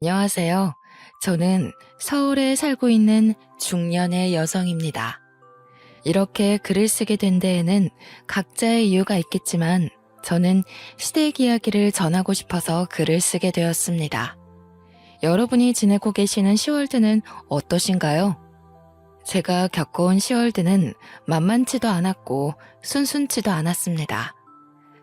안녕하세요. 저는 서울에 살고 있는 중년의 여성입니다. 이렇게 글을 쓰게 된 데에는 각자의 이유가 있겠지만 저는 시댁 이야기를 전하고 싶어서 글을 쓰게 되었습니다. 여러분이 지내고 계시는 시월드는 어떠신가요? 제가 겪어온 시월드는 만만치도 않았고 순순치도 않았습니다.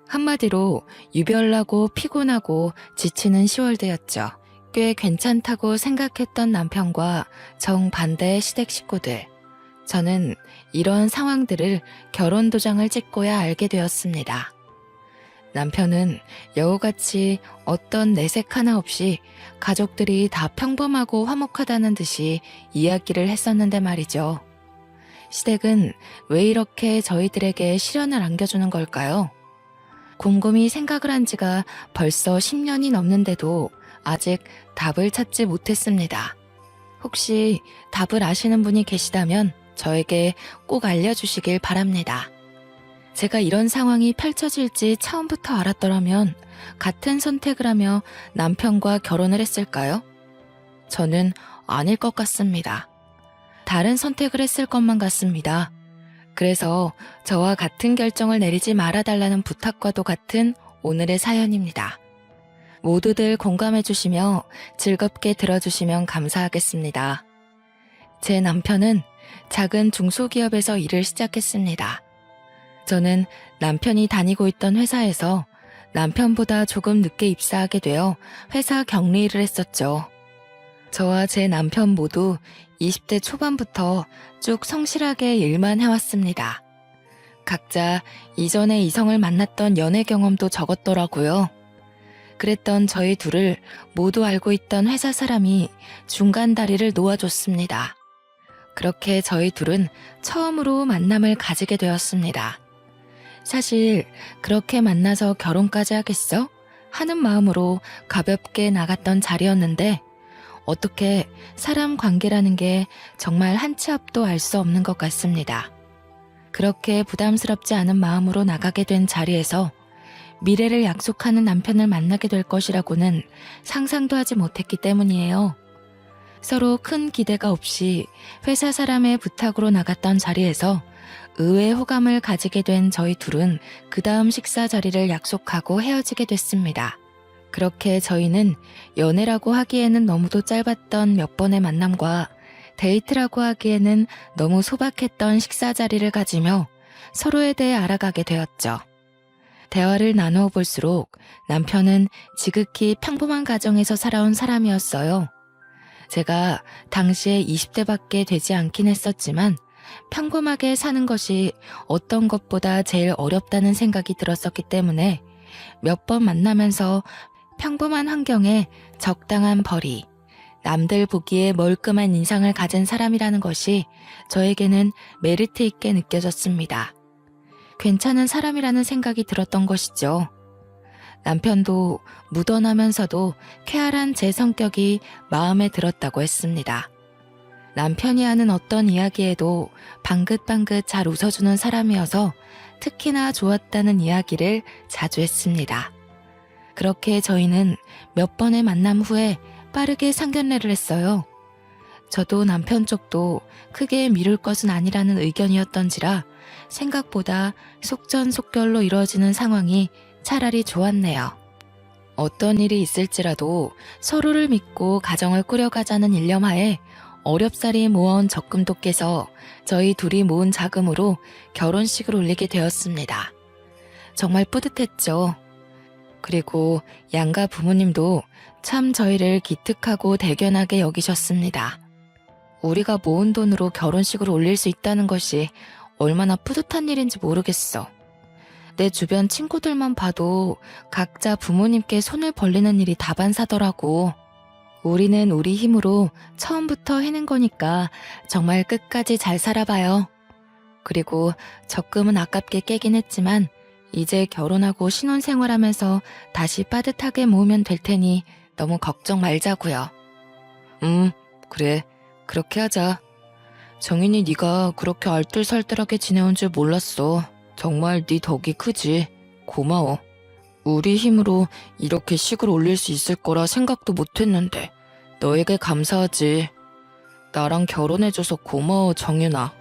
한마디로 유별나고 피곤하고 지치는 시월드였죠. 꽤 괜찮다고 생각했던 남편과 정반대의 시댁 식구들. 저는 이런 상황들을 결혼 도장을 찍고야 알게 되었습니다. 남편은 여우같이 어떤 내색 하나 없이 가족들이 다 평범하고 화목하다는 듯이 이야기를 했었는데 말이죠. 시댁은 왜 이렇게 저희들에게 시련을 안겨주는 걸까요? 곰곰이 생각을 한 지가 벌써 10년이 넘는데도 아직 답을 찾지 못했습니다. 혹시 답을 아시는 분이 계시다면 저에게 꼭 알려주시길 바랍니다. 제가 이런 상황이 펼쳐질지 처음부터 알았더라면 같은 선택을 하며 남편과 결혼을 했을까요? 저는 아닐 것 같습니다. 다른 선택을 했을 것만 같습니다. 그래서 저와 같은 결정을 내리지 말아달라는 부탁과도 같은 오늘의 사연입니다. 모두들 공감해주시며 즐겁게 들어주시면 감사하겠습니다. 제 남편은 작은 중소기업에서 일을 시작했습니다. 저는 남편이 다니고 있던 회사에서 남편보다 조금 늦게 입사하게 되어 회사 격리를 했었죠. 저와 제 남편 모두 20대 초반부터 쭉 성실하게 일만 해왔습니다. 각자 이전에 이성을 만났던 연애 경험도 적었더라고요. 그랬던 저희 둘을 모두 알고 있던 회사 사람이 중간 다리를 놓아줬습니다. 그렇게 저희 둘은 처음으로 만남을 가지게 되었습니다. 사실 그렇게 만나서 결혼까지 하겠어? 하는 마음으로 가볍게 나갔던 자리였는데 어떻게 사람 관계라는 게 정말 한 치 앞도 알 수 없는 것 같습니다. 그렇게 부담스럽지 않은 마음으로 나가게 된 자리에서 미래를 약속하는 남편을 만나게 될 것이라고는 상상도 하지 못했기 때문이에요. 서로 큰 기대가 없이 회사 사람의 부탁으로 나갔던 자리에서 의외의 호감을 가지게 된 저희 둘은 그 다음 식사 자리를 약속하고 헤어지게 됐습니다. 그렇게 저희는 연애라고 하기에는 너무도 짧았던 몇 번의 만남과 데이트라고 하기에는 너무 소박했던 식사 자리를 가지며 서로에 대해 알아가게 되었죠. 대화를 나누어 볼수록 남편은 지극히 평범한 가정에서 살아온 사람이었어요. 제가 당시에 20대밖에 되지 않긴 했었지만 평범하게 사는 것이 어떤 것보다 제일 어렵다는 생각이 들었었기 때문에 몇 번 만나면서 평범한 환경에 적당한 벌이, 남들 보기에 멀끔한 인상을 가진 사람이라는 것이 저에게는 메리트 있게 느껴졌습니다. 괜찮은 사람이라는 생각이 들었던 것이죠. 남편도 무던하면서도 쾌활한 제 성격이 마음에 들었다고 했습니다. 남편이 하는 어떤 이야기에도 방긋방긋 잘 웃어주는 사람이어서 특히나 좋았다는 이야기를 자주 했습니다. 그렇게 저희는 몇 번의 만남 후에 빠르게 상견례를 했어요. 저도 남편 쪽도 크게 미룰 것은 아니라는 의견이었던지라 생각보다 속전속결로 이루어지는 상황이 차라리 좋았네요. 어떤 일이 있을지라도 서로를 믿고 가정을 꾸려가자는 일념하에 어렵사리 모아온 적금도 깨서 저희 둘이 모은 자금으로 결혼식을 올리게 되었습니다. 정말 뿌듯했죠. 그리고 양가 부모님도 참 저희를 기특하고 대견하게 여기셨습니다. 우리가 모은 돈으로 결혼식을 올릴 수 있다는 것이 얼마나 뿌듯한 일인지 모르겠어. 내 주변 친구들만 봐도 각자 부모님께 손을 벌리는 일이 다반사더라고. 우리는 우리 힘으로 처음부터 해낸 거니까 정말 끝까지 잘 살아봐요. 그리고 적금은 아깝게 깨긴 했지만 이제 결혼하고 신혼생활하면서 다시 빠듯하게 모으면 될 테니 너무 걱정 말자고요. 그래. 그렇게 하자. 정인이 네가 그렇게 알뜰살뜰하게 지내온 줄 몰랐어. 정말 네 덕이 크지. 고마워. 우리 힘으로 이렇게 식을 올릴 수 있을 거라 생각도 못했는데 너에게 감사하지. 나랑 결혼해줘서 고마워, 정윤아.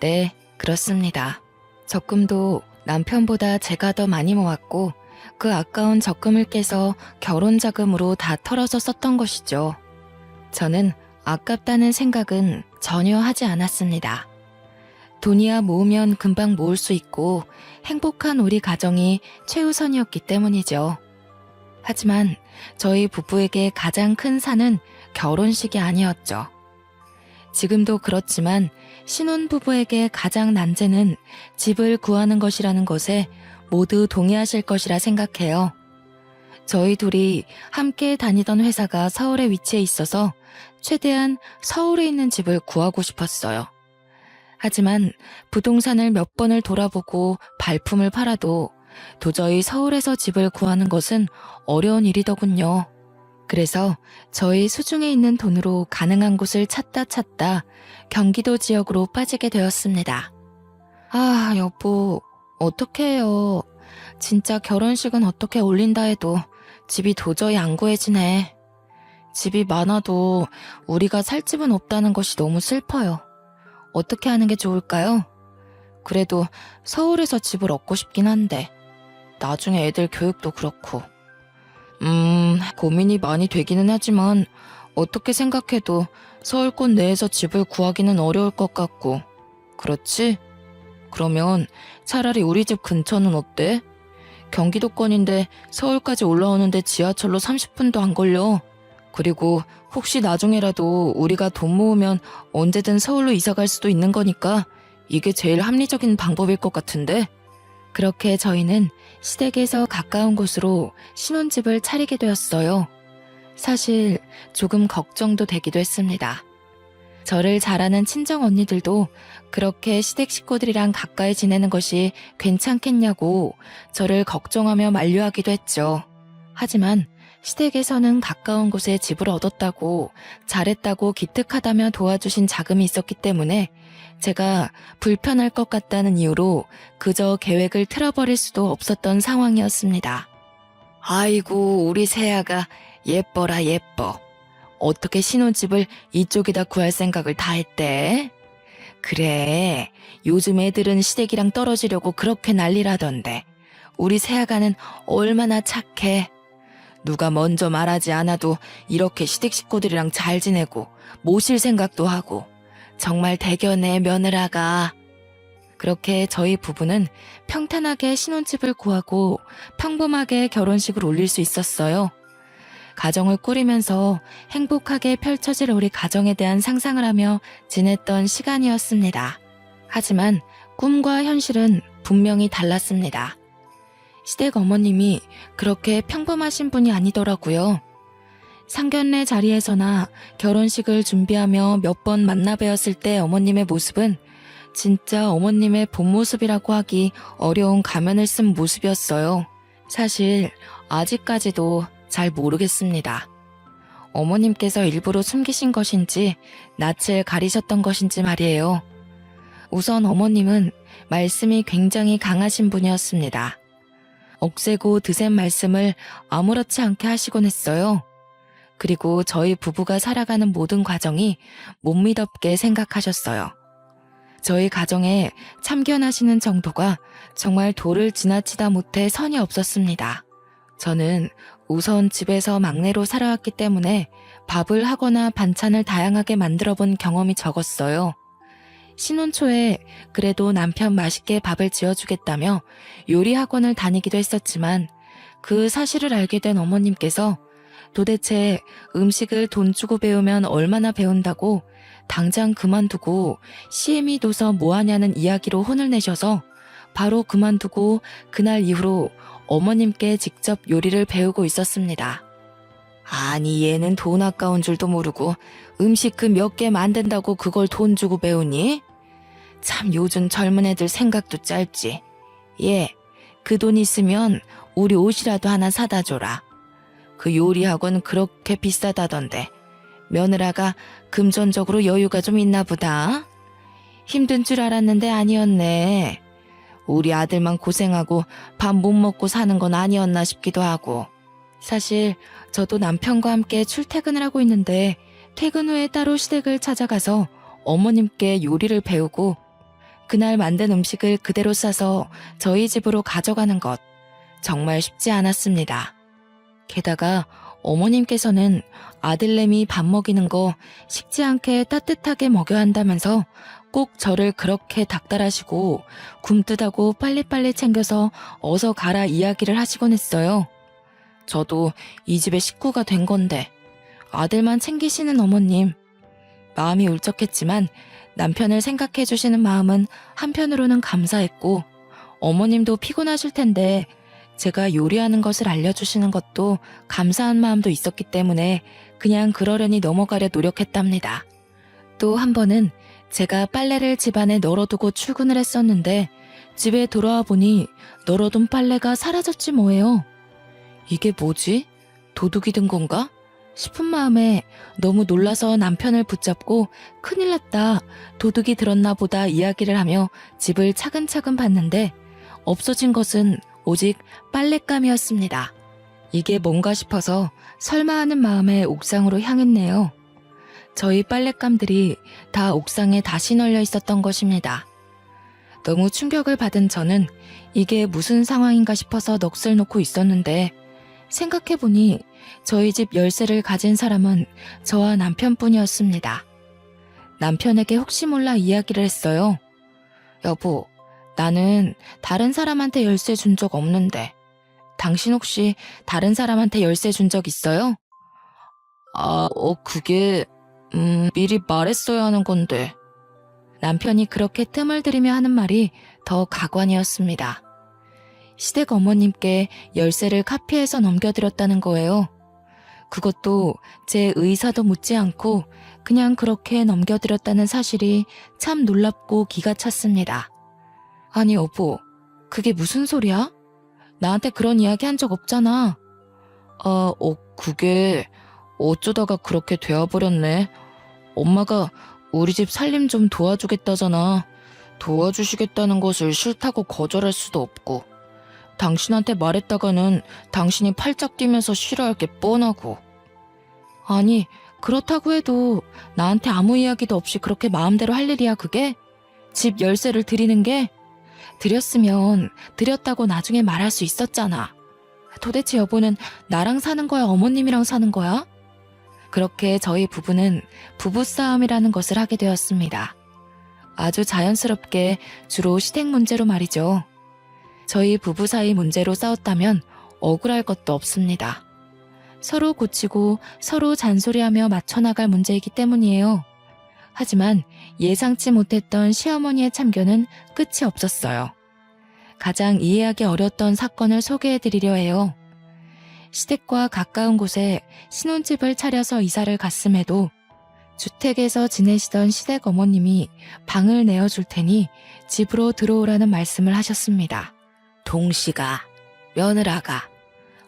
네, 그렇습니다. 적금도 남편보다 제가 더 많이 모았고 그 아까운 적금을 깨서 결혼 자금으로 다 털어서 썼던 것이죠. 저는 아깝다는 생각은 전혀 하지 않았습니다. 돈이야 모으면 금방 모을 수 있고 행복한 우리 가정이 최우선이었기 때문이죠. 하지만 저희 부부에게 가장 큰 산은 결혼식이 아니었죠. 지금도 그렇지만 신혼부부에게 가장 난제는 집을 구하는 것이라는 것에 모두 동의하실 것이라 생각해요. 저희 둘이 함께 다니던 회사가 서울에 위치해 있어서 최대한 서울에 있는 집을 구하고 싶었어요. 하지만 부동산을 몇 번을 돌아보고 발품을 팔아도 도저히 서울에서 집을 구하는 것은 어려운 일이더군요. 그래서 저희 수중에 있는 돈으로 가능한 곳을 찾다 경기도 지역으로 빠지게 되었습니다. 아, 여보, 어떡해 해요. 진짜 결혼식은 어떻게 올린다 해도 집이 도저히 안 구해지네. 집이 많아도 우리가 살 집은 없다는 것이 너무 슬퍼요. 어떻게 하는 게 좋을까요? 그래도 서울에서 집을 얻고 싶긴 한데 나중에 애들 교육도 그렇고. 고민이 많이 되기는 하지만 어떻게 생각해도 서울권 내에서 집을 구하기는 어려울 것 같고. 그렇지? 그러면 차라리 우리 집 근처는 어때? 경기도권인데 서울까지 올라오는데 지하철로 30분도 안 걸려. 그리고 혹시 나중에라도 우리가 돈 모으면 언제든 서울로 이사 갈 수도 있는 거니까 이게 제일 합리적인 방법일 것 같은데? 그렇게 저희는 시댁에서 가까운 곳으로 신혼집을 차리게 되었어요. 사실 조금 걱정도 되기도 했습니다. 저를 잘 아는 친정 언니들도 그렇게 시댁 식구들이랑 가까이 지내는 것이 괜찮겠냐고 저를 걱정하며 만류하기도 했죠. 하지만 시댁에서는 가까운 곳에 집을 얻었다고 잘했다고 기특하다며 도와주신 자금이 있었기 때문에 제가 불편할 것 같다는 이유로 그저 계획을 틀어버릴 수도 없었던 상황이었습니다. 아이고, 우리 세아가 예뻐라 예뻐. 어떻게 신혼집을 이쪽에다 구할 생각을 다 했대? 그래, 요즘 애들은 시댁이랑 떨어지려고 그렇게 난리라던데 우리 세아가는 얼마나 착해. 누가 먼저 말하지 않아도 이렇게 시댁 식구들이랑 잘 지내고 모실 생각도 하고 정말 대견해 며느라가. 그렇게 저희 부부는 평탄하게 신혼집을 구하고 평범하게 결혼식을 올릴 수 있었어요. 가정을 꾸리면서 행복하게 펼쳐질 우리 가정에 대한 상상을 하며 지냈던 시간이었습니다. 하지만 꿈과 현실은 분명히 달랐습니다. 시댁 어머님이 그렇게 평범하신 분이 아니더라고요. 상견례 자리에서나 결혼식을 준비하며 몇 번 만나 뵈었을 때 어머님의 모습은 진짜 어머님의 본 모습이라고 하기 어려운 가면을 쓴 모습이었어요. 사실 아직까지도 잘 모르겠습니다. 어머님께서 일부러 숨기신 것인지 낯을 가리셨던 것인지 말이에요. 우선 어머님은 말씀이 굉장히 강하신 분이었습니다. 억세고 드센 말씀을 아무렇지 않게 하시곤 했어요. 그리고 저희 부부가 살아가는 모든 과정이 못 믿었게 생각하셨어요. 저희 가정에 참견하시는 정도가 정말 도를 지나치다 못해 선이 없었습니다. 저는 우선 집에서 막내로 살아왔기 때문에 밥을 하거나 반찬을 다양하게 만들어 본 경험이 적었어요. 신혼 초에 그래도 남편 맛있게 밥을 지어주겠다며 요리 학원을 다니기도 했었지만 그 사실을 알게 된 어머님께서 도대체 음식을 돈 주고 배우면 얼마나 배운다고 당장 그만두고 CME 둬서 뭐하냐는 이야기로 혼을 내셔서 바로 그만두고 그날 이후로 어머님께 직접 요리를 배우고 있었습니다. 아니, 얘는 돈 아까운 줄도 모르고 음식 그 몇 개 만든다고 그걸 돈 주고 배우니? 참 요즘 젊은 애들 생각도 짧지. 얘, 그 돈 있으면 우리 옷이라도 하나 사다 줘라. 그 요리학원 그렇게 비싸다던데 며느라가 금전적으로 여유가 좀 있나 보다. 힘든 줄 알았는데 아니었네. 우리 아들만 고생하고 밥 못 먹고 사는 건 아니었나 싶기도 하고. 사실 저도 남편과 함께 출퇴근을 하고 있는데 퇴근 후에 따로 시댁을 찾아가서 어머님께 요리를 배우고 그날 만든 음식을 그대로 싸서 저희 집으로 가져가는 것 정말 쉽지 않았습니다. 게다가 어머님께서는 아들내미 밥 먹이는 거 식지 않게 따뜻하게 먹여야 한다면서 꼭 저를 그렇게 닥달하시고 굼뜨다고 빨리빨리 챙겨서 어서 가라 이야기를 하시곤 했어요. 저도 이 집의 식구가 된 건데 아들만 챙기시는 어머님. 마음이 울적했지만 남편을 생각해 주시는 마음은 한편으로는 감사했고 어머님도 피곤하실 텐데 제가 요리하는 것을 알려주시는 것도 감사한 마음도 있었기 때문에 그냥 그러려니 넘어가려 노력했답니다. 또 한 번은 제가 빨래를 집안에 널어두고 출근을 했었는데 집에 돌아와 보니 널어둔 빨래가 사라졌지 뭐예요. 이게 뭐지? 도둑이 든 건가? 싶은 마음에 너무 놀라서 남편을 붙잡고 큰일 났다, 도둑이 들었나 보다 이야기를 하며 집을 차근차근 봤는데 없어진 것은 오직 빨랫감이었습니다. 이게 뭔가 싶어서 설마 하는 마음에 옥상으로 향했네요. 저희 빨랫감들이 다 옥상에 다시 널려 있었던 것입니다. 너무 충격을 받은 저는 이게 무슨 상황인가 싶어서 넋을 놓고 있었는데 생각해보니 저희 집 열쇠를 가진 사람은 저와 남편뿐이었습니다. 남편에게 혹시 몰라 이야기를 했어요. 여보, 나는 다른 사람한테 열쇠 준 적 없는데 당신 혹시 다른 사람한테 열쇠 준 적 있어요? 그게 미리 말했어야 하는 건데. 남편이 그렇게 뜸을 들이며 하는 말이 더 가관이었습니다. 시댁 어머님께 열쇠를 카피해서 넘겨드렸다는 거예요. 그것도 제 의사도 묻지 않고 그냥 그렇게 넘겨드렸다는 사실이 참 놀랍고 기가 찼습니다. 아니 여보, 그게 무슨 소리야? 나한테 그런 이야기 한 적 없잖아. 그게 어쩌다가 그렇게 되어버렸네. 엄마가 우리 집 살림 좀 도와주겠다잖아. 도와주시겠다는 것을 싫다고 거절할 수도 없고 당신한테 말했다가는 당신이 팔짝 뛰면서 싫어할 게 뻔하고. 아니, 그렇다고 해도 나한테 아무 이야기도 없이 그렇게 마음대로 할 일이야 그게? 집 열쇠를 드리는 게? 드렸으면 드렸다고 나중에 말할 수 있었잖아. 도대체 여보는 나랑 사는 거야, 어머님이랑 사는 거야? 그렇게 저희 부부는 부부싸움이라는 것을 하게 되었습니다. 아주 자연스럽게 주로 시댁 문제로 말이죠. 저희 부부 사이 문제로 싸웠다면 억울할 것도 없습니다. 서로 고치고 서로 잔소리하며 맞춰나갈 문제이기 때문이에요. 하지만 예상치 못했던 시어머니의 참견은 끝이 없었어요. 가장 이해하기 어려웠던 사건을 소개해드리려 해요. 시댁과 가까운 곳에 신혼집을 차려서 이사를 갔음에도 주택에서 지내시던 시댁 어머님이 방을 내어줄 테니 집으로 들어오라는 말씀을 하셨습니다. 동시가, 며느라가,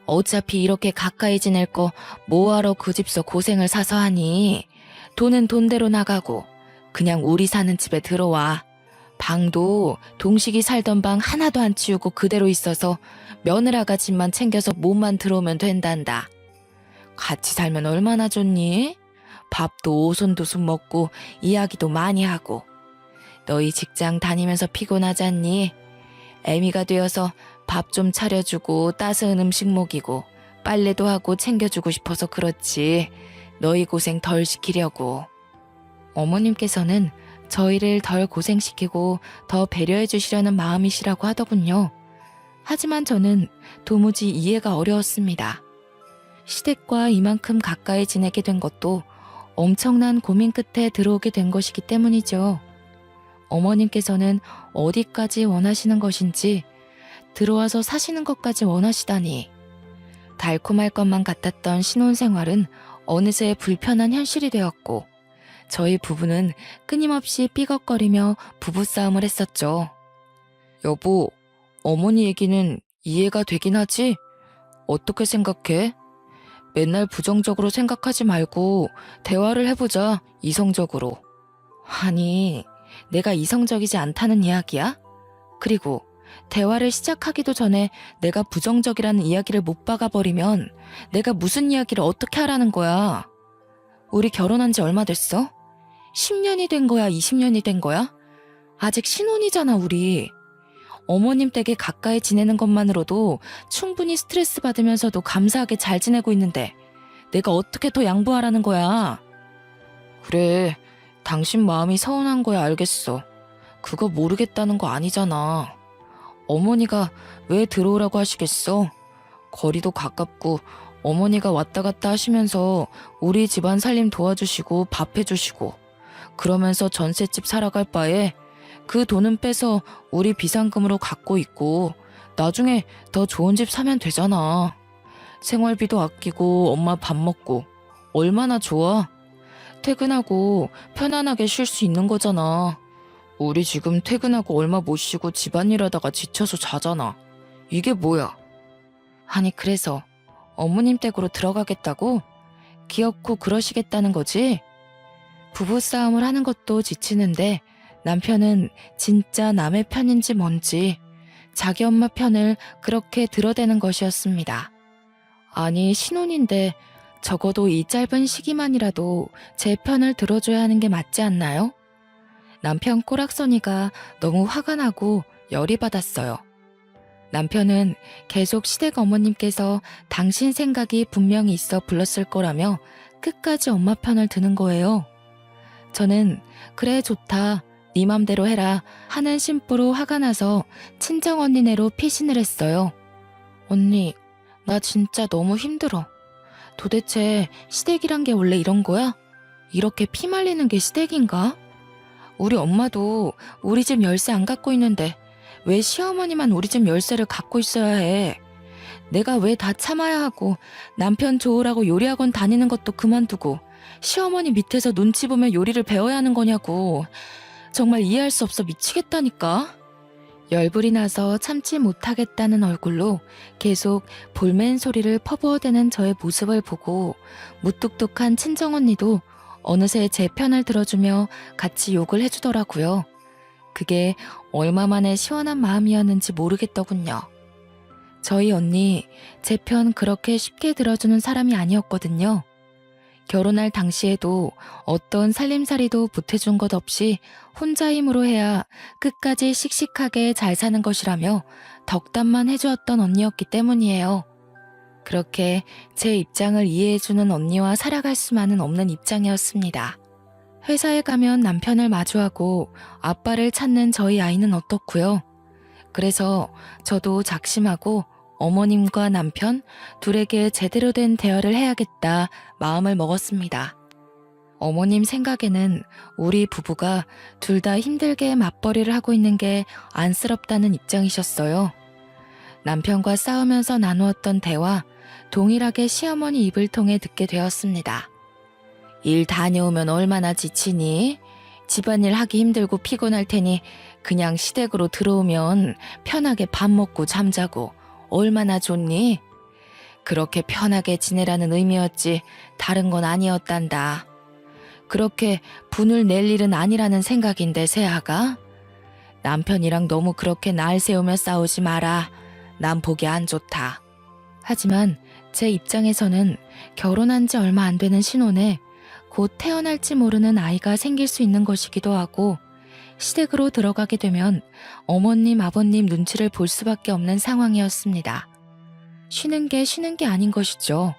어차피 이렇게 가까이 지낼 거 뭐하러 그 집서 고생을 사서 하니? 돈은 돈대로 나가고 그냥 우리 사는 집에 들어와. 방도 동식이 살던 방 하나도 안 치우고 그대로 있어서 며느라가 집만 챙겨서 몸만 들어오면 된단다. 같이 살면 얼마나 좋니? 밥도 오손도손 먹고 이야기도 많이 하고. 너희 직장 다니면서 피곤하지 않니? 애미가 되어서 밥 좀 차려주고 따스한 음식 먹이고 빨래도 하고 챙겨주고 싶어서 그렇지. 너희 고생 덜 시키려고. 어머님께서는 저희를 덜 고생시키고 더 배려해 주시려는 마음이시라고 하더군요. 하지만 저는 도무지 이해가 어려웠습니다. 시댁과 이만큼 가까이 지내게 된 것도 엄청난 고민 끝에 들어오게 된 것이기 때문이죠. 어머님께서는 어디까지 원하시는 것인지 들어와서 사시는 것까지 원하시다니. 달콤할 것만 같았던 신혼생활은 어느새 불편한 현실이 되었고 저희 부부는 끊임없이 삐걱거리며 부부싸움을 했었죠. 여보, 어머니 얘기는 이해가 되긴 하지? 어떻게 생각해? 맨날 부정적으로 생각하지 말고 대화를 해보자, 이성적으로. 아니, 내가 이성적이지 않다는 이야기야? 그리고 대화를 시작하기도 전에 내가 부정적이라는 이야기를 못 박아버리면 내가 무슨 이야기를 어떻게 하라는 거야? 우리 결혼한 지 얼마 됐어? 10년이 된 거야? 20년이 된 거야? 아직 신혼이잖아, 우리. 어머님 댁에 가까이 지내는 것만으로도 충분히 스트레스 받으면서도 감사하게 잘 지내고 있는데 내가 어떻게 더 양보하라는 거야? 그래, 당신 마음이 서운한 거야, 알겠어. 그거 모르겠다는 거 아니잖아. 어머니가 왜 들어오라고 하시겠어? 거리도 가깝고 어머니가 왔다 갔다 하시면서 우리 집안 살림 도와주시고 밥 해주시고 그러면서 전셋집 살아갈 바에 그 돈은 빼서 우리 비상금으로 갖고 있고 나중에 더 좋은 집 사면 되잖아. 생활비도 아끼고 엄마 밥 먹고 얼마나 좋아? 퇴근하고 편안하게 쉴 수 있는 거잖아. 우리 지금 퇴근하고 얼마 못 쉬고 집안일 하다가 지쳐서 자잖아. 이게 뭐야? 아니 그래서 어머님 댁으로 들어가겠다고? 귀엽고 그러시겠다는 거지? 부부싸움을 하는 것도 지치는데 남편은 진짜 남의 편인지 뭔지 자기 엄마 편을 그렇게 들어대는 것이었습니다. 아니 신혼인데 적어도 이 짧은 시기만이라도 제 편을 들어줘야 하는 게 맞지 않나요? 남편 꼬락서니가 너무 화가 나고 열이 받았어요. 남편은 계속 시댁 어머님께서 당신 생각이 분명히 있어 불렀을 거라며 끝까지 엄마 편을 드는 거예요. 저는 그래 좋다, 네 맘대로 해라 하는 심보로 화가 나서 친정언니네로 피신을 했어요. 언니, 나 진짜 너무 힘들어. 도대체 시댁이란 게 원래 이런 거야? 이렇게 피 말리는 게 시댁인가? 우리 엄마도 우리 집 열쇠 안 갖고 있는데 왜 시어머니만 우리 집 열쇠를 갖고 있어야 해? 내가 왜 다 참아야 하고 남편 좋으라고 요리학원 다니는 것도 그만두고 시어머니 밑에서 눈치 보며 요리를 배워야 하는 거냐고. 정말 이해할 수 없어 미치겠다니까. 열불이 나서 참지 못하겠다는 얼굴로 계속 볼멘 소리를 퍼부어대는 저의 모습을 보고 무뚝뚝한 친정언니도 어느새 제 편을 들어주며 같이 욕을 해주더라고요. 그게 얼마만에 시원한 마음이었는지 모르겠더군요. 저희 언니 제 편 그렇게 쉽게 들어주는 사람이 아니었거든요. 결혼할 당시에도 어떤 살림살이도 보태준 것 없이 혼자 힘으로 해야 끝까지 씩씩하게 잘 사는 것이라며 덕담만 해주었던 언니였기 때문이에요. 그렇게 제 입장을 이해해주는 언니와 살아갈 수만은 없는 입장이었습니다. 회사에 가면 남편을 마주하고 아빠를 찾는 저희 아이는 어떻고요? 그래서 저도 작심하고 어머님과 남편 둘에게 제대로 된 대화를 해야겠다 마음을 먹었습니다. 어머님 생각에는 우리 부부가 둘 다 힘들게 맞벌이를 하고 있는 게 안쓰럽다는 입장이셨어요. 남편과 싸우면서 나누었던 대화 동일하게 시어머니 입을 통해 듣게 되었습니다. 일 다녀오면 얼마나 지치니? 집안일 하기 힘들고 피곤할 테니 그냥 시댁으로 들어오면 편하게 밥 먹고 잠자고 얼마나 좋니? 그렇게 편하게 지내라는 의미였지 다른 건 아니었단다. 그렇게 분을 낼 일은 아니라는 생각인데 세아가? 남편이랑 너무 그렇게 날 세우며 싸우지 마라. 난 보기 안 좋다. 하지만 제 입장에서는 결혼한 지 얼마 안 되는 신혼에 곧 태어날지 모르는 아이가 생길 수 있는 것이기도 하고 시댁으로 들어가게 되면 어머님, 아버님 눈치를 볼 수밖에 없는 상황이었습니다. 쉬는 게 아닌 것이죠.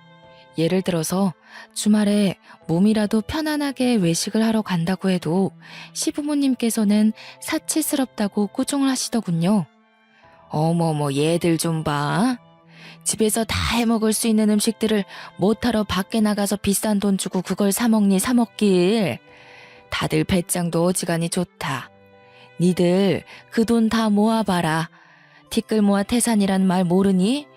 예를 들어서 주말에 몸이라도 편안하게 외식을 하러 간다고 해도 시부모님께서는 사치스럽다고 꾸중을 하시더군요. 어머머 얘들 좀 봐. 집에서 다 해먹을 수 있는 음식들을 못하러 밖에 나가서 비싼 돈 주고 그걸 사먹니 사먹길. 다들 배짱도 어지간히 좋다. 니들 그 돈 다 모아봐라. 티끌 모아 태산이란 말 모르니?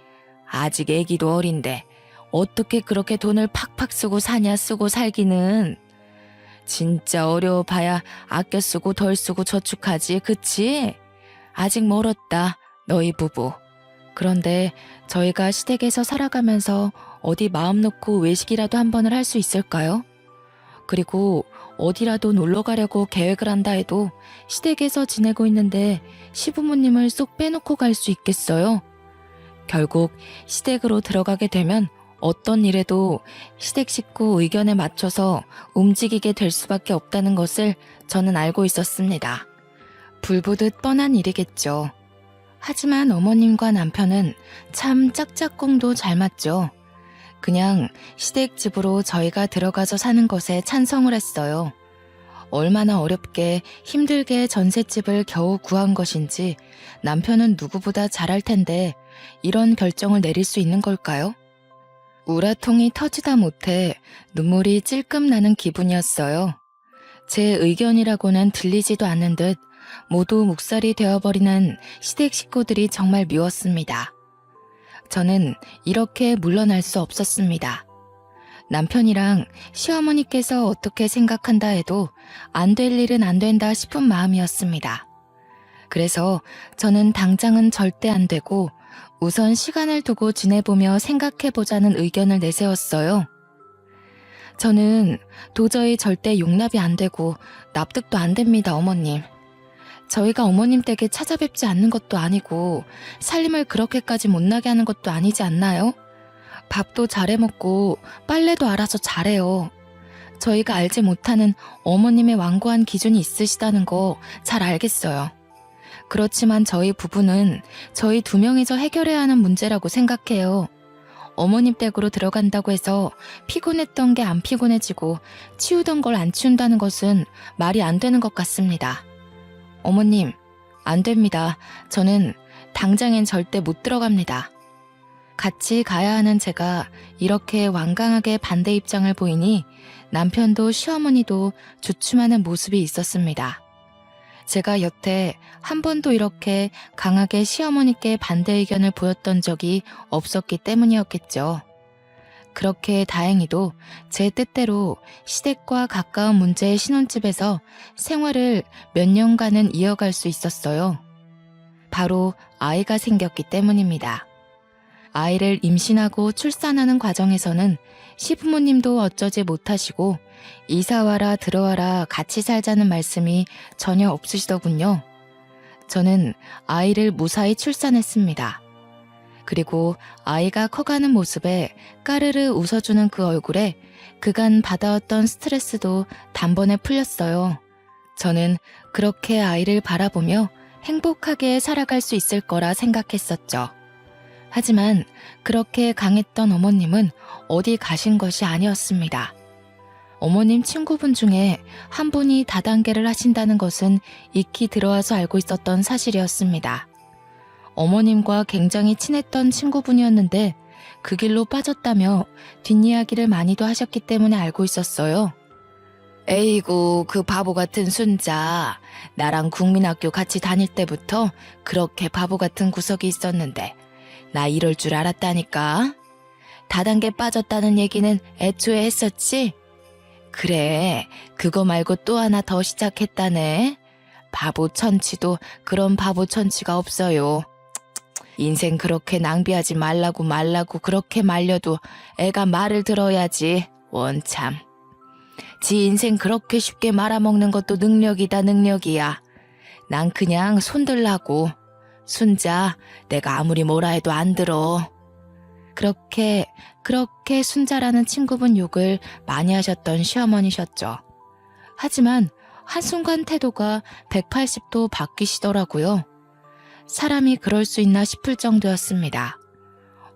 아직 애기도 어린데 어떻게 그렇게 돈을 팍팍 쓰고 사냐 쓰고 살기는. 진짜 어려워봐야 아껴 쓰고 덜 쓰고 저축하지 그치? 아직 멀었다 너희 부부. 그런데 저희가 시댁에서 살아가면서 어디 마음 놓고 외식이라도 한 번을 할 수 있을까요? 그리고 어디라도 놀러 가려고 계획을 한다 해도 시댁에서 지내고 있는데 시부모님을 쏙 빼놓고 갈 수 있겠어요? 결국 시댁으로 들어가게 되면 어떤 일에도 시댁 식구 의견에 맞춰서 움직이게 될 수밖에 없다는 것을 저는 알고 있었습니다. 불보듯 뻔한 일이겠죠. 하지만 어머님과 남편은 참 짝짝꿍도 잘 맞죠. 그냥 시댁 집으로 저희가 들어가서 사는 것에 찬성을 했어요. 얼마나 어렵게 힘들게 전셋집을 겨우 구한 것인지 남편은 누구보다 잘할 텐데 이런 결정을 내릴 수 있는 걸까요? 우라통이 터지다 못해 눈물이 찔끔 나는 기분이었어요. 제 의견이라고는 들리지도 않는 듯 모두 묵살이 되어버리는 시댁 식구들이 정말 미웠습니다. 저는 이렇게 물러날 수 없었습니다. 남편이랑 시어머니께서 어떻게 생각한다 해도 안 될 일은 안 된다 싶은 마음이었습니다. 그래서 저는 당장은 절대 안 되고 우선 시간을 두고 지내보며 생각해보자는 의견을 내세웠어요. 저는 도저히 절대 용납이 안 되고 납득도 안 됩니다, 어머님. 저희가 어머님 댁에 찾아뵙지 않는 것도 아니고 살림을 그렇게까지 못나게 하는 것도 아니지 않나요? 밥도 잘해 먹고 빨래도 알아서 잘해요. 저희가 알지 못하는 어머님의 완고한 기준이 있으시다는 거 잘 알겠어요. 그렇지만 저희 부부는 저희 두 명이서 해결해야 하는 문제라고 생각해요. 어머님 댁으로 들어간다고 해서 피곤했던 게 안 피곤해지고 치우던 걸 안 치운다는 것은 말이 안 되는 것 같습니다. 어머님, 안 됩니다. 저는 당장엔 절대 못 들어갑니다. 같이 가야 하는 제가 이렇게 완강하게 반대 입장을 보이니 남편도 시어머니도 주춤하는 모습이 있었습니다. 제가 여태 한 번도 이렇게 강하게 시어머니께 반대 의견을 보였던 적이 없었기 때문이었겠죠. 그렇게 다행히도 제 뜻대로 시댁과 가까운 문제의 신혼집에서 생활을 몇 년간은 이어갈 수 있었어요. 바로 아이가 생겼기 때문입니다. 아이를 임신하고 출산하는 과정에서는 시부모님도 어쩌지 못하시고 이사와라 들어와라 같이 살자는 말씀이 전혀 없으시더군요. 저는 아이를 무사히 출산했습니다. 그리고 아이가 커가는 모습에 까르르 웃어주는 그 얼굴에 그간 받아왔던 스트레스도 단번에 풀렸어요. 저는 그렇게 아이를 바라보며 행복하게 살아갈 수 있을 거라 생각했었죠. 하지만 그렇게 강했던 어머님은 어디 가신 것이 아니었습니다. 어머님 친구분 중에 한 분이 다단계를 하신다는 것은 익히 들어와서 알고 있었던 사실이었습니다. 어머님과 굉장히 친했던 친구분이었는데 그 길로 빠졌다며 뒷이야기를 많이도 하셨기 때문에 알고 있었어요. 에이구, 그 바보 같은 순자. 나랑 국민학교 같이 다닐 때부터 그렇게 바보 같은 구석이 있었는데 나 이럴 줄 알았다니까. 다단계 빠졌다는 얘기는 애초에 했었지? 그래, 그거 말고 또 하나 더 시작했다네. 바보 천치도 그런 바보 천치가 없어요. 인생 그렇게 낭비하지 말라고 그렇게 말려도 애가 말을 들어야지. 원참. 지 인생 그렇게 쉽게 말아먹는 것도 능력이다, 능력이야. 난 그냥 손들라고. 순자, 내가 아무리 뭐라 해도 안 들어. 그렇게 순자라는 친구분 욕을 많이 하셨던 시어머니셨죠. 하지만 한순간 태도가 180도 바뀌시더라고요. 사람이 그럴 수 있나 싶을 정도였습니다.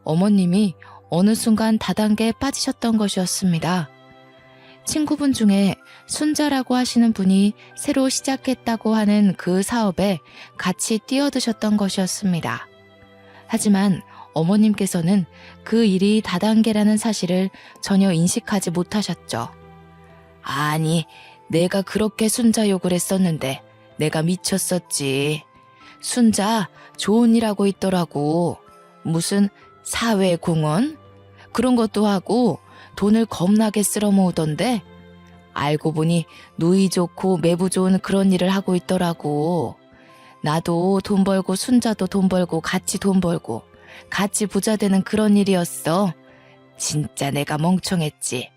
어머님이 어느 순간 다단계에 빠지셨던 것이었습니다. 친구분 중에 순자라고 하시는 분이 새로 시작했다고 하는 그 사업에 같이 뛰어드셨던 것이었습니다. 하지만 어머님께서는 그 일이 다단계라는 사실을 전혀 인식하지 못하셨죠. 아니, 내가 그렇게 순자 욕을 했었는데 내가 미쳤었지. 순자 좋은 일 하고 있더라고. 무슨 사회공헌? 그런 것도 하고 돈을 겁나게 쓸어 모으던데 알고 보니 누이 좋고 매부 좋은 그런 일을 하고 있더라고. 나도 돈 벌고 순자도 돈 벌고 같이 돈 벌고 같이 부자 되는 그런 일이었어. 진짜 내가 멍청했지.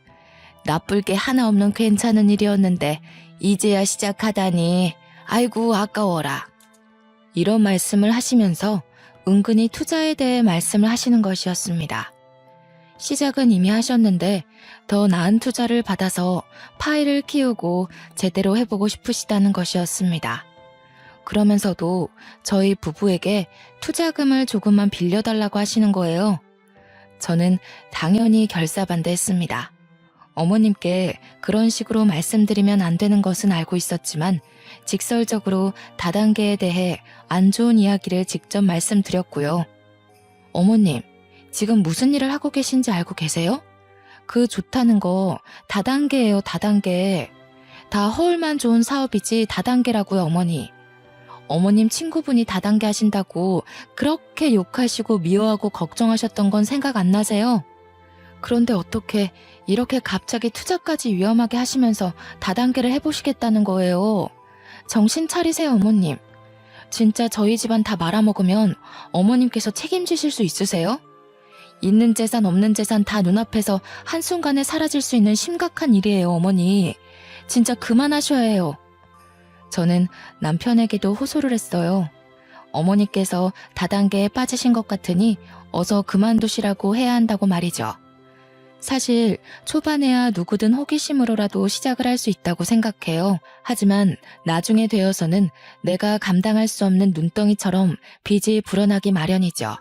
나쁠 게 하나 없는 괜찮은 일이었는데 이제야 시작하다니 아이고 아까워라. 이런 말씀을 하시면서 은근히 투자에 대해 말씀을 하시는 것이었습니다. 시작은 이미 하셨는데 더 나은 투자를 받아서 파일을 키우고 제대로 해보고 싶으시다는 것이었습니다. 그러면서도 저희 부부에게 투자금을 조금만 빌려달라고 하시는 거예요. 저는 당연히 결사반대했습니다. 어머님께 그런 식으로 말씀드리면 안 되는 것은 알고 있었지만 직설적으로 다단계에 대해 안 좋은 이야기를 직접 말씀드렸고요. 어머님, 지금 무슨 일을 하고 계신지 알고 계세요? 그 좋다는 거 다단계예요, 다단계. 다 허울만 좋은 사업이지 다단계라고요, 어머니. 어머님 친구분이 다단계 하신다고 그렇게 욕하시고 미워하고 걱정하셨던 건 생각 안 나세요? 그런데 어떻게 이렇게 갑자기 투자까지 위험하게 하시면서 다단계를 해보시겠다는 거예요? 정신 차리세요, 어머님. 진짜 저희 집안 다 말아먹으면 어머님께서 책임지실 수 있으세요? 있는 재산 없는 재산 다 눈앞에서 한순간에 사라질 수 있는 심각한 일이에요, 어머니. 진짜 그만하셔야 해요. 저는 남편에게도 호소를 했어요. 어머니께서 다단계에 빠지신 것 같으니 어서 그만두시라고 해야 한다고 말이죠. 사실 초반에야 누구든 호기심으로라도 시작을 할 수 있다고 생각해요. 하지만 나중에 되어서는 내가 감당할 수 없는 눈덩이처럼 빚이 불어나기 마련이죠.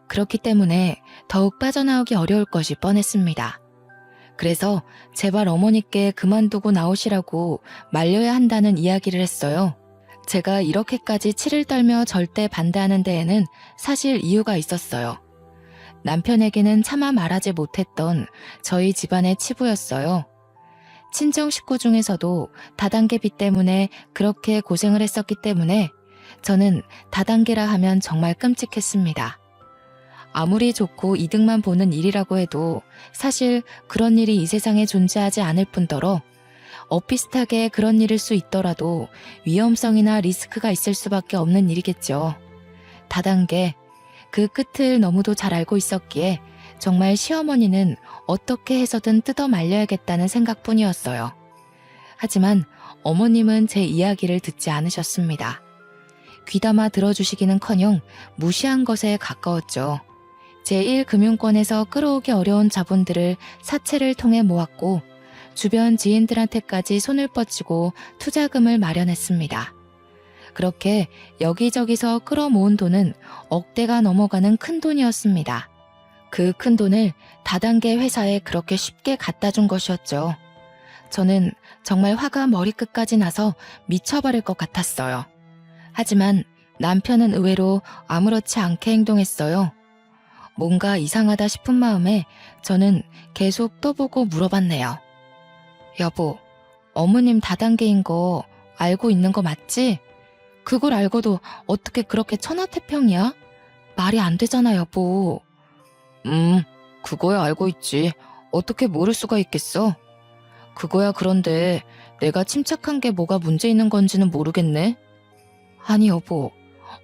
그렇기 때문에 더욱 빠져나오기 어려울 것이 뻔했습니다. 그래서 제발 어머니께 그만두고 나오시라고 말려야 한다는 이야기를 했어요. 제가 이렇게까지 치를 떨며 절대 반대하는 데에는 사실 이유가 있었어요. 남편에게는 차마 말하지 못했던 저희 집안의 치부였어요. 친정 식구 중에서도 다단계 빚 때문에 그렇게 고생을 했었기 때문에 저는 다단계라 하면 정말 끔찍했습니다. 아무리 좋고 이득만 보는 일이라고 해도 사실 그런 일이 이 세상에 존재하지 않을 뿐더러 엇비슷하게 그런 일일 수 있더라도 위험성이나 리스크가 있을 수밖에 없는 일이겠죠. 다단계, 그 끝을 너무도 잘 알고 있었기에 정말 시어머니는 어떻게 해서든 뜯어 말려야겠다는 생각뿐이었어요. 하지만 어머님은 제 이야기를 듣지 않으셨습니다. 귀담아 들어주시기는커녕 무시한 것에 가까웠죠. 제1금융권에서 끌어오기 어려운 자본들을 사채를 통해 모았고 주변 지인들한테까지 손을 뻗치고 투자금을 마련했습니다. 그렇게 여기저기서 끌어모은 돈은 억대가 넘어가는 큰 돈이었습니다. 그 큰 돈을 다단계 회사에 그렇게 쉽게 갖다 준 것이었죠. 저는 정말 화가 머리끝까지 나서 미쳐버릴 것 같았어요. 하지만 남편은 의외로 아무렇지 않게 행동했어요. 뭔가 이상하다 싶은 마음에 저는 계속 떠보고 물어봤네요. 여보, 어머님 다단계인 거 알고 있는 거 맞지? 그걸 알고도 어떻게 그렇게 천하태평이야? 말이 안 되잖아, 여보. 그거야 알고 있지. 어떻게 모를 수가 있겠어? 그거야 그런데 내가 침착한 게 뭐가 문제 있는 건지는 모르겠네. 아니 여보,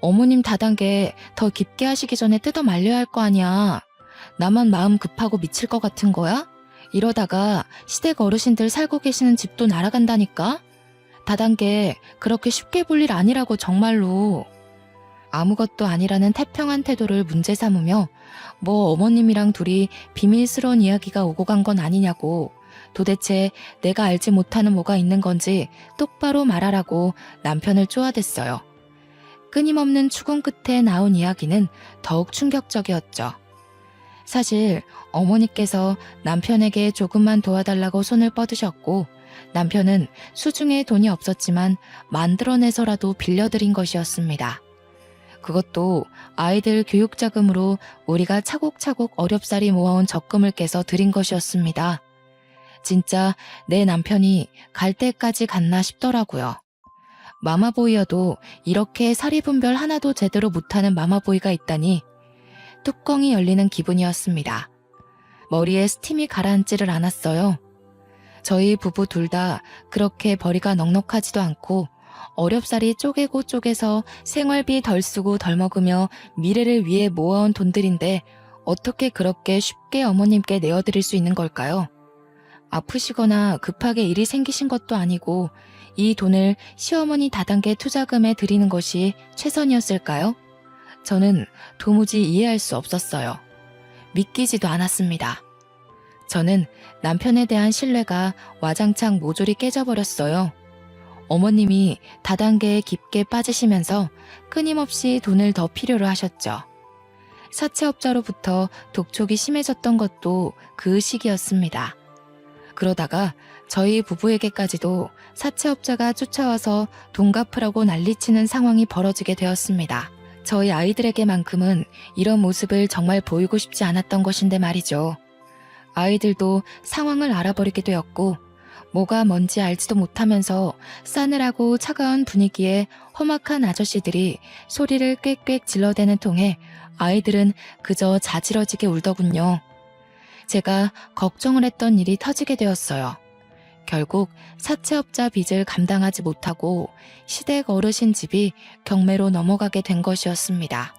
어머님 다단계 더 깊게 하시기 전에 뜯어 말려야 할 거 아니야. 나만 마음 급하고 미칠 것 같은 거야? 이러다가 시댁 어르신들 살고 계시는 집도 날아간다니까? 다단계 그렇게 쉽게 볼 일 아니라고 정말로. 아무것도 아니라는 태평한 태도를 문제 삼으며 뭐 어머님이랑 둘이 비밀스러운 이야기가 오고 간 건 아니냐고, 도대체 내가 알지 못하는 뭐가 있는 건지 똑바로 말하라고 남편을 쪼아댔어요. 끊임없는 추궁 끝에 나온 이야기는 더욱 충격적이었죠. 사실 어머니께서 남편에게 조금만 도와달라고 손을 뻗으셨고 남편은 수중에 돈이 없었지만 만들어내서라도 빌려드린 것이었습니다. 그것도 아이들 교육자금으로 우리가 차곡차곡 어렵사리 모아온 적금을 깨서 드린 것이었습니다. 진짜 내 남편이 갈 때까지 갔나 싶더라고요. 마마보이여도 이렇게 사리분별 하나도 제대로 못하는 마마보이가 있다니 뚜껑이 열리는 기분이었습니다. 머리에 스팀이 가라앉지를 않았어요. 저희 부부 둘 다 그렇게 벌이가 넉넉하지도 않고 어렵사리 쪼개고 쪼개서 생활비 덜 쓰고 덜 먹으며 미래를 위해 모아온 돈들인데 어떻게 그렇게 쉽게 어머님께 내어드릴 수 있는 걸까요? 아프시거나 급하게 일이 생기신 것도 아니고 이 돈을 시어머니 다단계 투자금에 드리는 것이 최선이었을까요? 저는 도무지 이해할 수 없었어요. 믿기지도 않았습니다. 저는 남편에 대한 신뢰가 와장창 모조리 깨져버렸어요. 어머님이 다단계에 깊게 빠지시면서 끊임없이 돈을 더 필요로 하셨죠. 사채업자로부터 독촉이 심해졌던 것도 그 시기였습니다. 그러다가 저희 부부에게까지도 사채업자가 쫓아와서 돈 갚으라고 난리치는 상황이 벌어지게 되었습니다. 저희 아이들에게만큼은 이런 모습을 정말 보이고 싶지 않았던 것인데 말이죠. 아이들도 상황을 알아버리게 되었고 뭐가 뭔지 알지도 못하면서 싸늘하고 차가운 분위기에 험악한 아저씨들이 소리를 꽥꽥 질러대는 통에 아이들은 그저 자지러지게 울더군요. 제가 걱정을 했던 일이 터지게 되었어요. 결국 사채업자 빚을 감당하지 못하고 시댁 어르신 집이 경매로 넘어가게 된 것이었습니다.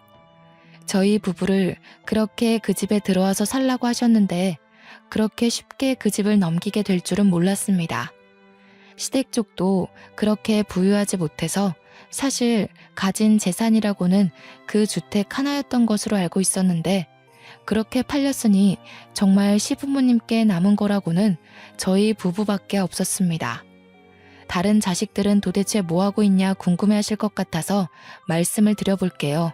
저희 부부를 그렇게 그 집에 들어와서 살라고 하셨는데 그렇게 쉽게 그 집을 넘기게 될 줄은 몰랐습니다. 시댁 쪽도 그렇게 부유하지 못해서 사실 가진 재산이라고는 그 주택 하나였던 것으로 알고 있었는데 그렇게 팔렸으니 정말 시부모님께 남은 거라고는 저희 부부밖에 없었습니다. 다른 자식들은 도대체 뭐하고 있냐 궁금해하실 것 같아서 말씀을 드려볼게요.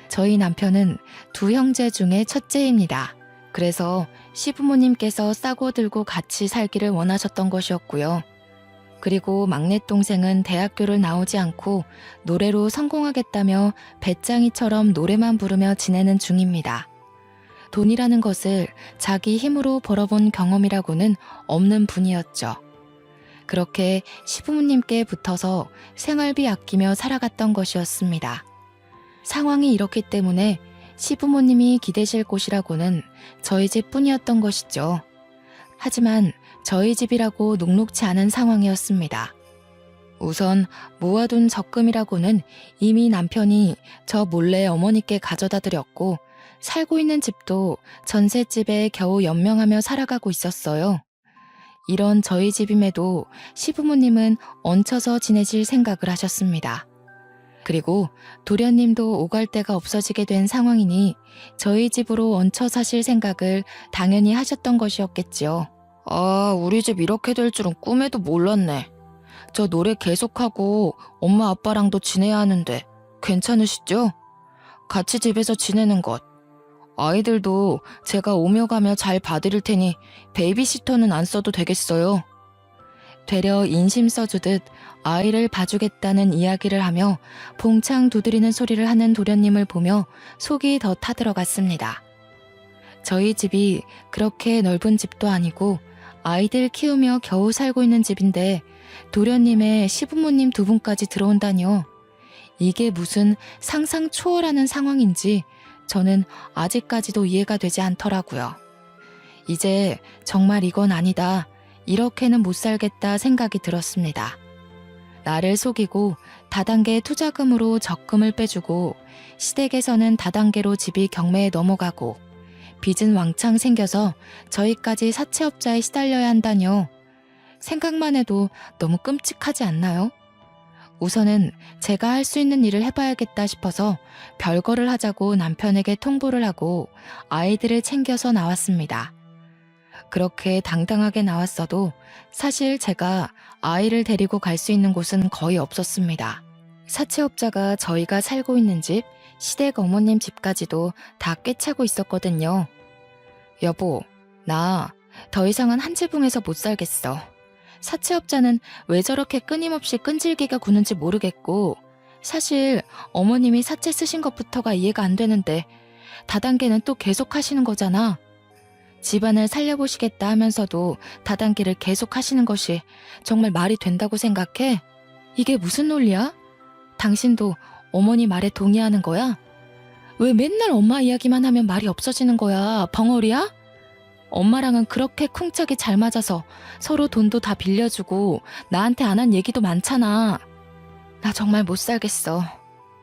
저희 남편은 두 형제 중에 첫째입니다. 그래서 시부모님께서 싸고 들고 같이 살기를 원하셨던 것이었고요. 그리고 막내 동생은 대학교를 나오지 않고 노래로 성공하겠다며 배짱이처럼 노래만 부르며 지내는 중입니다. 돈이라는 것을 자기 힘으로 벌어본 경험이라고는 없는 분이었죠. 그렇게 시부모님께 붙어서 생활비 아끼며 살아갔던 것이었습니다. 상황이 이렇기 때문에 시부모님이 기대실 곳이라고는 저희 집뿐이었던 것이죠. 하지만 저희 집이라고 녹록치 않은 상황이었습니다. 우선 모아둔 적금이라고는 이미 남편이 저 몰래 어머니께 가져다 드렸고 살고 있는 집도 전셋집에 겨우 연명하며 살아가고 있었어요. 이런 저희 집임에도 시부모님은 얹혀서 지내실 생각을 하셨습니다. 그리고 도련님도 오갈 데가 없어지게 된 상황이니 저희 집으로 얹혀 사실 생각을 당연히 하셨던 것이었겠지요. 아, 우리 집 이렇게 될 줄은 꿈에도 몰랐네. 저 노래 계속하고 엄마 아빠랑도 지내야 하는데 괜찮으시죠? 같이 집에서 지내는 것. 아이들도 제가 오며 가며 잘 봐드릴 테니 베이비시터는 안 써도 되겠어요. 되려 인심 써주듯 아이를 봐주겠다는 이야기를 하며 봉창 두드리는 소리를 하는 도련님을 보며 속이 더 타들어갔습니다. 저희 집이 그렇게 넓은 집도 아니고 아이들 키우며 겨우 살고 있는 집인데 도련님의 시부모님 두 분까지 들어온다니요. 이게 무슨 상상 초월하는 상황인지 저는 아직까지도 이해가 되지 않더라고요. 이제 정말 이건 아니다. 이렇게는 못 살겠다 생각이 들었습니다. 나를 속이고 다단계 투자금으로 적금을 빼주고 시댁에서는 다단계로 집이 경매에 넘어가고 빚은 왕창 생겨서 저희까지 사채업자에 시달려야 한다뇨. 생각만 해도 너무 끔찍하지 않나요? 우선은 제가 할 수 있는 일을 해봐야겠다 싶어서 별거를 하자고 남편에게 통보를 하고 아이들을 챙겨서 나왔습니다. 그렇게 당당하게 나왔어도 사실 제가 아이를 데리고 갈 수 있는 곳은 거의 없었습니다. 사채업자가 저희가 살고 있는 집, 시댁 어머님 집까지도 다 꿰차고 있었거든요. 여보, 나 더 이상은 한 지붕에서 못 살겠어. 사채업자는 왜 저렇게 끊임없이 끈질기게 구는지 모르겠고 사실 어머님이 사채 쓰신 것부터가 이해가 안 되는데 다단계는 또 계속 하시는 거잖아. 집안을 살려보시겠다 하면서도 다단계를 계속 하시는 것이 정말 말이 된다고 생각해? 이게 무슨 논리야? 당신도 어머니 말에 동의하는 거야? 왜 맨날 엄마 이야기만 하면 말이 없어지는 거야? 벙어리야? 엄마랑은 그렇게 쿵짝이 잘 맞아서 서로 돈도 다 빌려주고 나한테 안 한 얘기도 많잖아. 나 정말 못 살겠어.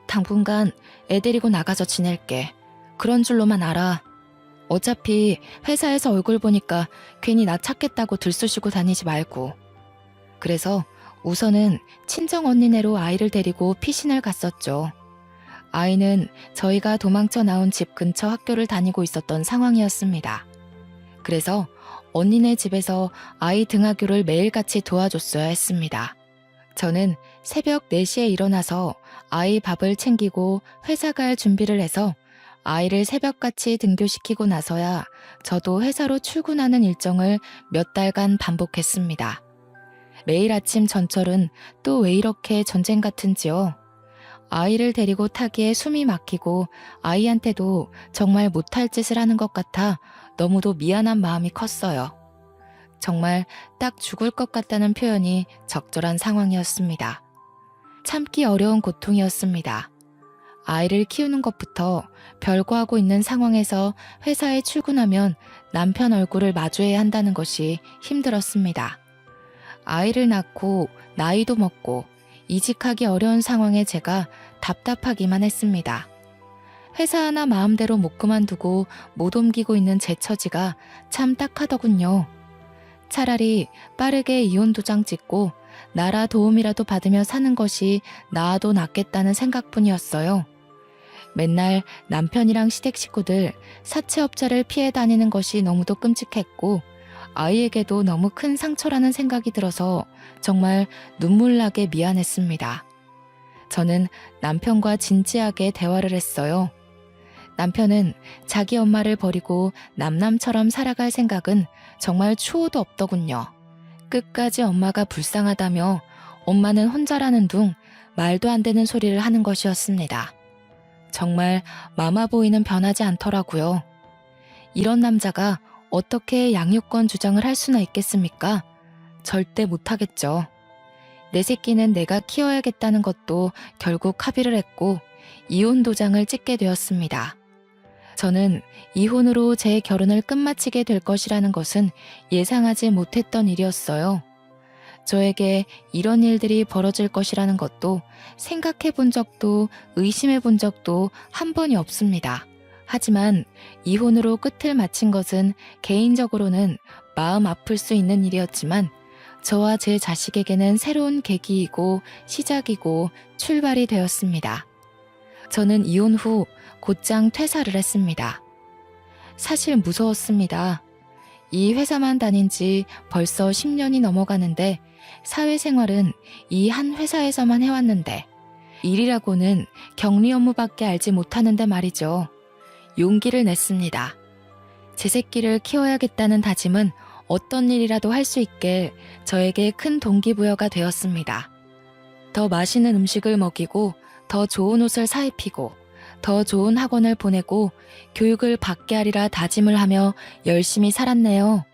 당분간 애 데리고 나가서 지낼게. 그런 줄로만 알아. 어차피 회사에서 얼굴 보니까 괜히 나 찾겠다고 들쑤시고 다니지 말고. 그래서 우선은 친정 언니네로 아이를 데리고 피신을 갔었죠. 아이는 저희가 도망쳐 나온 집 근처 학교를 다니고 있었던 상황이었습니다. 그래서 언니네 집에서 아이 등하교를 매일같이 도와줬어야 했습니다. 저는 새벽 4시에 일어나서 아이 밥을 챙기고 회사 갈 준비를 해서 아이를 새벽같이 등교시키고 나서야 저도 회사로 출근하는 일정을 몇 달간 반복했습니다. 매일 아침 전철은 또 왜 이렇게 전쟁 같은지요? 아이를 데리고 타기에 숨이 막히고 아이한테도 정말 못할 짓을 하는 것 같아 너무도 미안한 마음이 컸어요. 정말 딱 죽을 것 같다는 표현이 적절한 상황이었습니다. 참기 어려운 고통이었습니다. 아이를 키우는 것부터 별거하고 있는 상황에서 회사에 출근하면 남편 얼굴을 마주해야 한다는 것이 힘들었습니다. 아이를 낳고 나이도 먹고 이직하기 어려운 상황에 제가 답답하기만 했습니다. 회사 하나 마음대로 못 그만두고 못 옮기고 있는 제 처지가 참 딱하더군요. 차라리 빠르게 이혼 도장 찍고 나라 도움이라도 받으며 사는 것이 나아도 낫겠다는 생각뿐이었어요. 맨날 남편이랑 시댁 식구들 사채업자를 피해 다니는 것이 너무도 끔찍했고 아이에게도 너무 큰 상처라는 생각이 들어서 정말 눈물나게 미안했습니다. 저는 남편과 진지하게 대화를 했어요. 남편은 자기 엄마를 버리고 남남처럼 살아갈 생각은 정말 추호도 없더군요. 끝까지 엄마가 불쌍하다며 엄마는 혼자라는 둥 말도 안 되는 소리를 하는 것이었습니다. 정말 마마보이는 변하지 않더라고요. 이런 남자가 어떻게 양육권 주장을 할 수나 있겠습니까? 절대 못하겠죠. 내 새끼는 내가 키워야겠다는 것도 결국 합의를 했고 이혼 도장을 찍게 되었습니다. 저는 이혼으로 제 결혼을 끝마치게 될 것이라는 것은 예상하지 못했던 일이었어요. 저에게 이런 일들이 벌어질 것이라는 것도 생각해 본 적도 의심해 본 적도 한 번이 없습니다. 하지만 이혼으로 끝을 마친 것은 개인적으로는 마음 아플 수 있는 일이었지만 저와 제 자식에게는 새로운 계기이고 시작이고 출발이 되었습니다. 저는 이혼 후 곧장 퇴사를 했습니다. 사실 무서웠습니다. 이 회사만 다닌 지 벌써 10년이 넘어가는데 사회생활은 이 한 회사에서만 해왔는데 일이라고는 격리 업무밖에 알지 못하는데 말이죠. 용기를 냈습니다. 제 새끼를 키워야겠다는 다짐은 어떤 일이라도 할 수 있게 저에게 큰 동기부여가 되었습니다. 더 맛있는 음식을 먹이고 더 좋은 옷을 사입히고 더 좋은 학원을 보내고 교육을 받게 하리라 다짐을 하며 열심히 살았네요.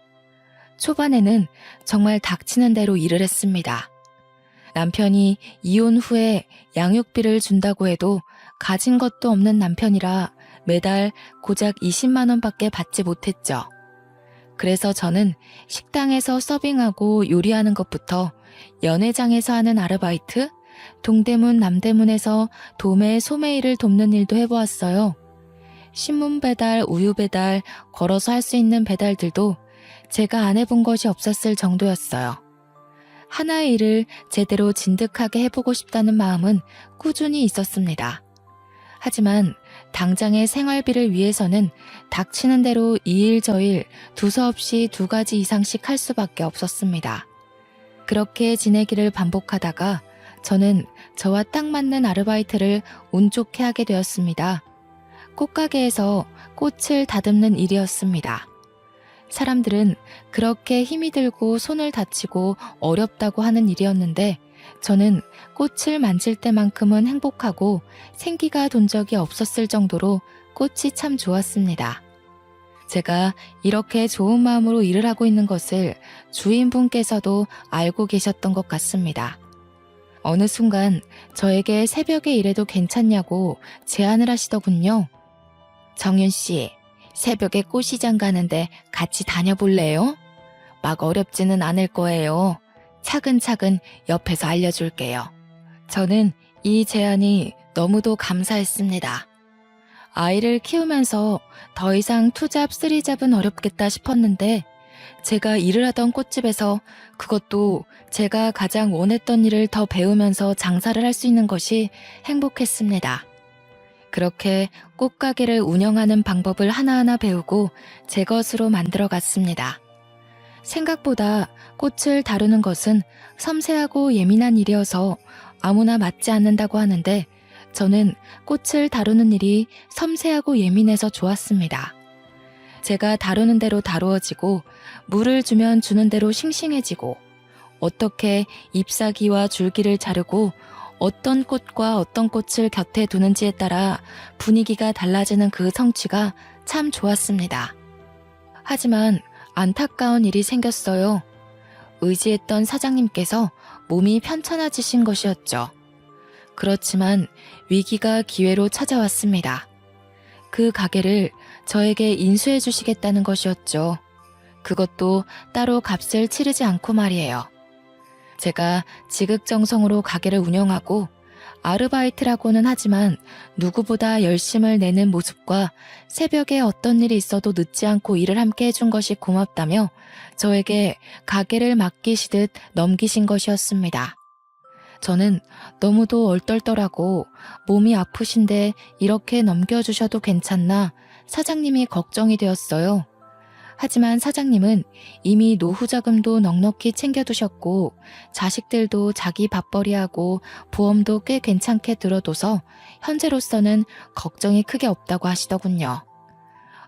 초반에는 정말 닥치는 대로 일을 했습니다. 남편이 이혼 후에 양육비를 준다고 해도 가진 것도 없는 남편이라 매달 고작 20만 원밖에 받지 못했죠. 그래서 저는 식당에서 서빙하고 요리하는 것부터 연회장에서 하는 아르바이트, 동대문 남대문에서 도매 소매 일을 돕는 일도 해보았어요. 신문 배달, 우유 배달, 걸어서 할 수 있는 배달들도 제가 안 해본 것이 없었을 정도였어요. 하나의 일을 제대로 진득하게 해보고 싶다는 마음은 꾸준히 있었습니다. 하지만 당장의 생활비를 위해서는 닥치는 대로 이 일 저 일 두서없이 2가지 이상씩 할 수밖에 없었습니다. 그렇게 지내기를 반복하다가 저는 저와 딱 맞는 아르바이트를 운 좋게 하게 되었습니다. 꽃가게에서 꽃을 다듬는 일이었습니다. 사람들은 그렇게 힘이 들고 손을 다치고 어렵다고 하는 일이었는데 저는 꽃을 만질 때만큼은 행복하고 생기가 돈 적이 없었을 정도로 꽃이 참 좋았습니다. 제가 이렇게 좋은 마음으로 일을 하고 있는 것을 주인분께서도 알고 계셨던 것 같습니다. 어느 순간 저에게 새벽에 일해도 괜찮냐고 제안을 하시더군요. 정윤 씨, 새벽에 꽃시장 가는데 같이 다녀볼래요? 막 어렵지는 않을 거예요. 차근차근 옆에서 알려줄게요. 저는 이 제안이 너무도 감사했습니다. 아이를 키우면서 더 이상 투잡, 쓰리잡은 어렵겠다 싶었는데 제가 일을 하던 꽃집에서 그것도 제가 가장 원했던 일을 더 배우면서 장사를 할 수 있는 것이 행복했습니다. 그렇게 꽃가게를 운영하는 방법을 하나하나 배우고 제 것으로 만들어 갔습니다. 생각보다 꽃을 다루는 것은 섬세하고 예민한 일이어서 아무나 맡지 않는다고 하는데 저는 꽃을 다루는 일이 섬세하고 예민해서 좋았습니다. 제가 다루는 대로 다루어지고 물을 주면 주는 대로 싱싱해지고 어떻게 잎사귀와 줄기를 자르고 어떤 꽃과 어떤 꽃을 곁에 두는지에 따라 분위기가 달라지는 그 성취가 참 좋았습니다. 하지만 안타까운 일이 생겼어요. 의지했던 사장님께서 몸이 편찮아지신 것이었죠. 그렇지만 위기가 기회로 찾아왔습니다. 그 가게를 저에게 인수해 주시겠다는 것이었죠. 그것도 따로 값을 치르지 않고 말이에요. 제가 지극정성으로 가게를 운영하고 아르바이트라고는 하지만 누구보다 열심을 내는 모습과 새벽에 어떤 일이 있어도 늦지 않고 일을 함께 해준 것이 고맙다며 저에게 가게를 맡기시듯 넘기신 것이었습니다. 저는 너무도 얼떨떨하고 몸이 아프신데 이렇게 넘겨주셔도 괜찮나 사장님이 걱정이 되었어요. 하지만 사장님은 이미 노후 자금도 넉넉히 챙겨두셨고 자식들도 자기 밥벌이하고 보험도 꽤 괜찮게 들어둬서 현재로서는 걱정이 크게 없다고 하시더군요.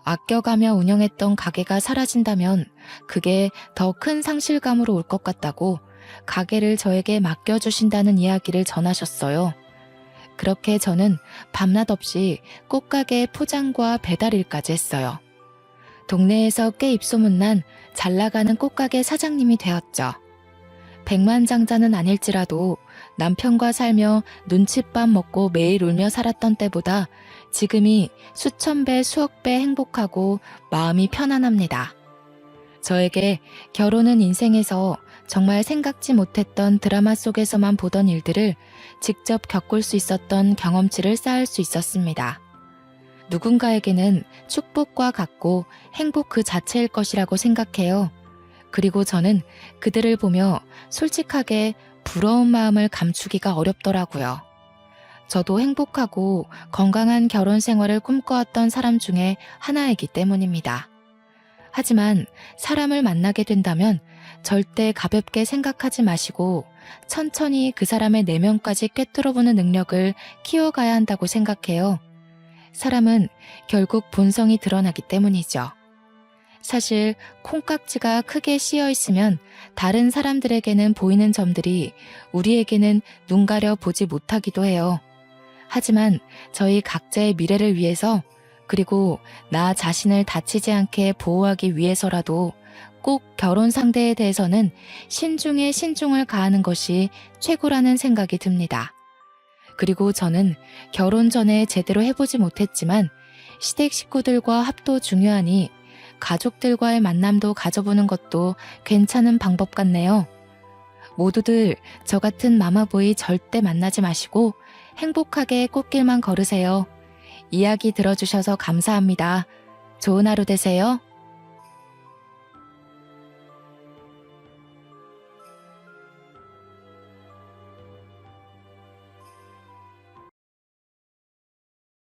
아껴가며 운영했던 가게가 사라진다면 그게 더 큰 상실감으로 올 것 같다고 가게를 저에게 맡겨주신다는 이야기를 전하셨어요. 그렇게 저는 밤낮 없이 꽃가게 포장과 배달 일까지 했어요. 동네에서 꽤 입소문난 잘나가는 꽃가게 사장님이 되었죠. 백만장자는 아닐지라도 남편과 살며 눈칫밥 먹고 매일 울며 살았던 때보다 지금이 수천 배, 수억 배 행복하고 마음이 편안합니다. 저에게 결혼은 인생에서 정말 생각지 못했던 드라마 속에서만 보던 일들을 직접 겪을 수 있었던 경험치를 쌓을 수 있었습니다. 누군가에게는 축복과 같고 행복 그 자체일 것이라고 생각해요. 그리고 저는 그들을 보며 솔직하게 부러운 마음을 감추기가 어렵더라고요. 저도 행복하고 건강한 결혼 생활을 꿈꿔왔던 사람 중에 하나이기 때문입니다. 하지만 사람을 만나게 된다면 절대 가볍게 생각하지 마시고 천천히 그 사람의 내면까지 꿰뚫어보는 능력을 키워가야 한다고 생각해요. 사람은 결국 본성이 드러나기 때문이죠. 사실 콩깍지가 크게 씌어 있으면 다른 사람들에게는 보이는 점들이 우리에게는 눈 가려 보지 못하기도 해요. 하지만 저희 각자의 미래를 위해서 그리고 나 자신을 다치지 않게 보호하기 위해서라도 꼭 결혼 상대에 대해서는 신중에 신중을 가하는 것이 최고라는 생각이 듭니다. 그리고 저는 결혼 전에 제대로 해보지 못했지만 시댁 식구들과 합도 중요하니 가족들과의 만남도 가져보는 것도 괜찮은 방법 같네요. 모두들 저 같은 마마보이 절대 만나지 마시고 행복하게 꽃길만 걸으세요. 이야기 들어주셔서 감사합니다. 좋은 하루 되세요.